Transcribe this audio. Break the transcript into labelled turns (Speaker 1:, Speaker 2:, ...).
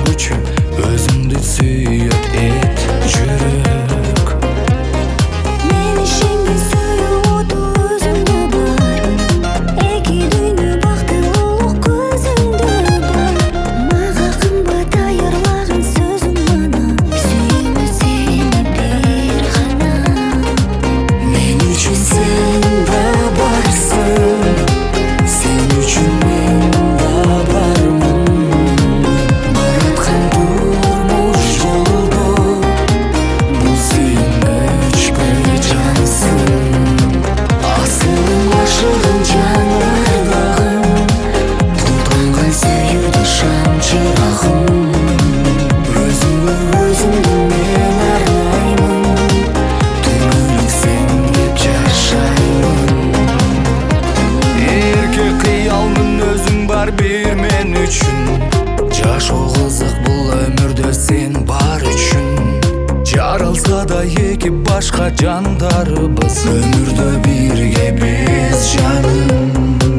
Speaker 1: күчүм, өзүңдү сүйөт эт жүрөк.
Speaker 2: Мен ишенген сүйүү оту өзүңдө бар, эки дүйнө бактылуулук көзүңдө бар. Мага кымбат аярлаган сөзүң гана, сүйүүмө сени бир гана.
Speaker 1: Мен үчүн сен да барсың, сен үчүн мен да бармын. Бараткан турмуш жолдо бул сүйүнүчпөй жансың. Асылым, ашыгым, жанардагым, тутанган сүйүүдө шам чырагым. Өзүңгө өзүмдү мен арнаймын, түңүлүк сен деп жашаймын. Эрке кыялмын, өзүң бар бир мен үчүн. Жашоо кызык бул өмүрдө сен бар үчүн. Жаралса да эки башка жандарыбыз, өмүрдө бирге биз жаным.